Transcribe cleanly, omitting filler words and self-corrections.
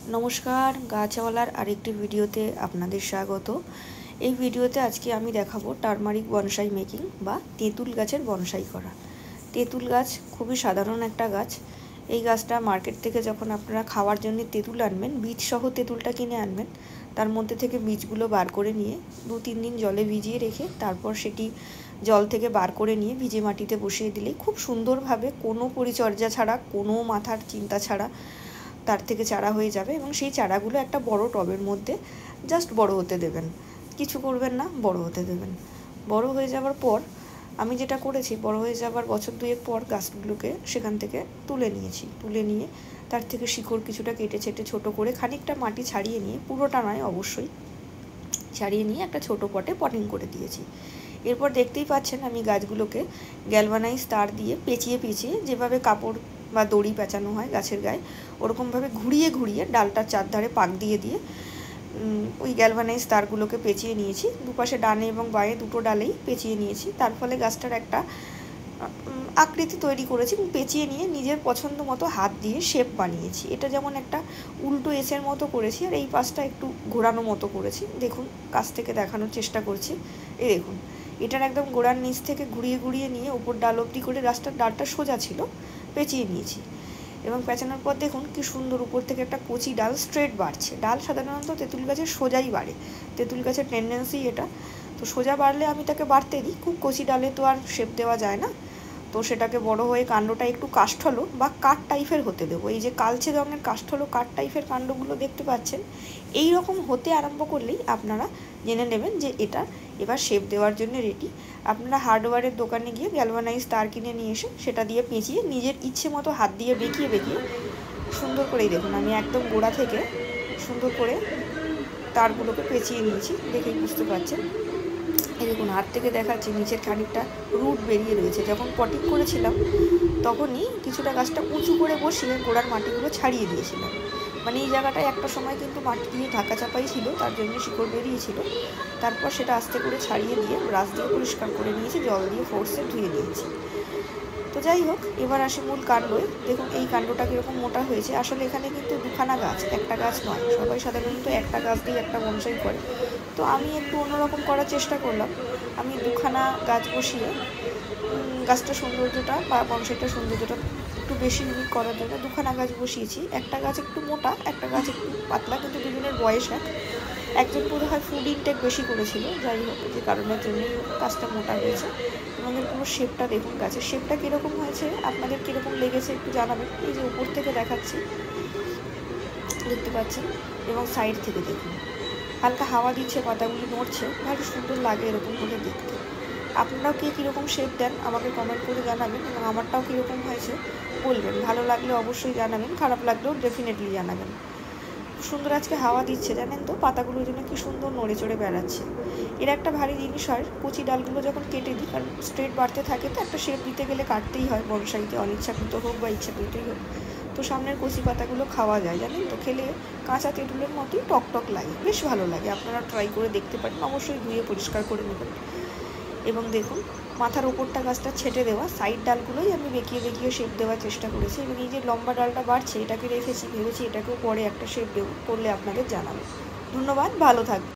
नमस्कार गाछवालार आरेकटी भिडियोते आपनादेर स्वागत। এই ভিডিওতে আজকে আমি দেখাবো টারমারিক বনসাই মেকিং বা তেঁতুল গাছের বনসাই করা। তেঁতুল গাছ খুবই সাধারণ একটা গাছ। এই গাছটা মার্কেট থেকে যখন আপনারা খাওয়ার জন্য তেঁতুল আনবেন, বীজ সহ তেঁতুলটা কিনে আনবেন, তার মধ্যে থেকে বীজগুলো বার করে নিয়ে 2-3 দিন জলে ভিজিয়ে রেখে তারপর সেটি জল থেকে বার করে নিয়ে ভিজে মাটিতে বসিয়ে দিলেই খুব সুন্দরভাবে কোনো পরিচর্যা ছাড়া, কোনো মাথার চিন্তা ছাড়া তার থেকে চারা হয়ে যাবে। এবং সেই চারাগুলো একটা বড় টবের মধ্যে জাস্ট বড় হতে দেবেন, কিছু করবেন না, বড় হতে দেবেন। বড় হয়ে যাওয়ার পর আমি যেটা করেছি, বড় হয়ে যাওয়ার বছর দুয়েক পর গাছগুলোকে সেখান থেকে তুলে নিয়েছি। তুলে নিয়ে তার থেকে শিকড় কিছুটা কেটে ছেটে ছোটো করে খানিকটা মাটি ছাড়িয়ে নিয়ে, পুরোটা নয় অবশ্যই, ছাড়িয়ে নিয়ে একটা ছোটো পটে পটিং করে দিয়েছি। এরপর দেখতেই পাচ্ছেন আমি গাছগুলোকে গ্যালভানাইজ তার দিয়ে পেঁচিয়ে পেঁচিয়ে, যেভাবে কাপড় বা দড়ি পেঁচানো হয় গাছের গায়ে, ওরকমভাবে ঘুরিয়ে ঘুরিয়ে ডালটার চারধারে পাক দিয়ে দিয়ে ওই গ্যালভানাইজ তারগুলোকে পেঁচিয়ে নিয়েছি। দুপাশে ডানে এবং বাঁয়ে দুটো ডালেই পেঁচিয়ে নিয়েছি। তার ফলে গাছটার একটা আকৃতি তৈরি করেছি এবং পেঁচিয়ে নিয়ে নিজের পছন্দ মতো হাত দিয়ে শেপ বানিয়েছি। এটা যেমন একটা উল্টো এসের মতো করেছি, আর এই পাশটা একটু ঘোরানো মতো করেছি। দেখুন, কাছ থেকে দেখানোর চেষ্টা করছি। এই দেখুন, এটার একদম গোড়ার নিচ থেকে ঘুরিয়ে ঘুরিয়ে নিয়ে ওপর ডাল অবধি করে গাছটার ডালটা সোজা ছিল, পেঁচিয়ে নিয়েছি। এবং পেঁচানোর পর দেখুন কি সুন্দর উপর থেকে একটা কচি ডাল স্ট্রেট বাড়ছে। ডাল সাধারণত তেঁতুল গাছের সোজাই বাড়ে, তেঁতুল গাছের টেন্ডেন্সি এটা। তো সোজা বাড়লে আমি তাকে বাড়তে দিই, খুব কচি ডালে তো আর শেপ দেওয়া যায় না। তো সেটাকে বড় হয়ে কাণ্ডটা একটু কাষ্ঠলো বা কাঠ টাইপের হতে দেবো। এই যে কালচে রঙের কাষ্ঠলো কাঠ টাইপের কাণ্ডগুলো দেখতে পাচ্ছেন, এই রকম হতে আরম্ভ করলেই আপনারা জেনে নেবেন যে এটা এবার শেপ দেওয়ার জন্য রেডি। আপনারা হার্ডওয়্যারের দোকানে গিয়ে গ্যালভানাইজ তার কিনে নিয়ে এসে সেটা দিয়ে পেঁচিয়ে নিজের ইচ্ছে মতো হাত দিয়ে বেঁকিয়ে বেঁকিয়ে সুন্দর করেই দেখুন, আমি একদম গোড়া থেকে সুন্দর করে তারগুলোকে পেঁচিয়ে নিয়েছি, দেখেই বুঝতে পারছেন। এই দেখুন, হাত থেকে দেখাচ্ছি নিচের খানিকটা রুট বেরিয়ে রয়েছে। যখন পটিং করেছিলাম তখনই কিছুটা গাছটা উঁচু করে বসিয়ে গোড়ার মাটিগুলো ছাড়িয়ে দিয়েছিলাম। মানে এই জায়গাটায় একটা সময় কিন্তু মাটি দিয়ে ঢাকা চাপাই ছিল, তার জন্য শিকড় বেরিয়েছিল। তারপর সেটা আস্তে করে ছাড়িয়ে দিয়ে ব্রাশ দিয়ে পরিষ্কার করে নিয়েছি, জল দিয়ে ফোর্সে ধুয়ে নিয়েছি। তো যাই হোক, এবার আসি মূল কাণ্ডে। দেখুন এই কাণ্ডটা কীরকম মোটা হয়েছে। আসলে এখানে কিন্তু দুখানা গাছ, একটা গাছ নয়। সবাই সাধারণত একটা গাছ দিয়ে একটা বনসাই করে, তো আমি একটু অন্যরকম করার চেষ্টা করলাম। আমি দুখানা গাছ বসিয়ে গাছটা সৌন্দর্যটা বা বনসাইটার সৌন্দর্যটা একটু বেশি ইউনিক করার জন্য দুখানা গাছ বসিয়েছি। একটা গাছ একটু মোটা, একটা গাছ একটু পাতলা, কিন্তু দুজনের বয়স একজন বোধ হয় ফুড ইনটেক বেশি করেছিল, যাই হোক যে কারণের জন্যই গাছটা মোটা হয়েছে। আমাদের পুরো শেপটা দেখুন, গাছের শেপটা কীরকম হয়েছে, আপনাদের কীরকম লেগেছে একটু জানাবেন। এই যে উপর থেকে দেখাচ্ছি, দেখতে পাচ্ছেন, এবং সাইড থেকে দেখুন হালকা হাওয়া দিচ্ছে, পাতাগুলি নড়ছে, ভালো সুন্দর লাগে এরকম করে দেখতে। আপনারাও কে কীরকম শেপ দেন আমাকে কমেন্ট করে জানাবেন, এবং আমারটাও কীরকম হয়েছে বলবেন। ভালো লাগলে অবশ্যই জানাবেন, খারাপ লাগলেও ডেফিনেটলি জানাবেন। সুন্দর আজকে হাওয়া দিচ্ছে, জানেন তো, পাতাগুলোর জন্য কি সুন্দর নড়ে চড়ে বেড়াচ্ছে। এর একটা ভারী জিনিস হয়, কচি ডালগুলো যখন কেটে দিই, কারণ স্ট্রেট বাড়তে থাকে তো একটা শেপ দিতে গেলে কাটতেই হয় বনসাইতে, অনিচ্ছাকৃত হোক বা ইচ্ছাকৃতই হোক। তো সামনের কচি পাতাগুলো খাওয়া যায়, জানেন তো, খেলে কাঁচা তেঁতুলের মতোই টক টক লাগে, বেশ ভালো লাগে। আপনারা ট্রাই করে দেখতে পারেন, অবশ্যই ধুয়ে পরিষ্কার করে নেবেন। এবং দেখুন মাথার ওপরটা গাছটা ছেটে দেওয়া, সাইড ডালগুলোই আমি বেঁকিয়ে বেঁকিয়ে শেপ দেওয়ার চেষ্টা করেছি। এবং এই যে লম্বা ডালটা বাড়ছে, এটাকে রেখেছি, ভেবেছি এটাকেও পরে একটা শেপ দেবো, করলে আপনাদের জানাবো। ধন্যবাদ, ভালো থাকবে।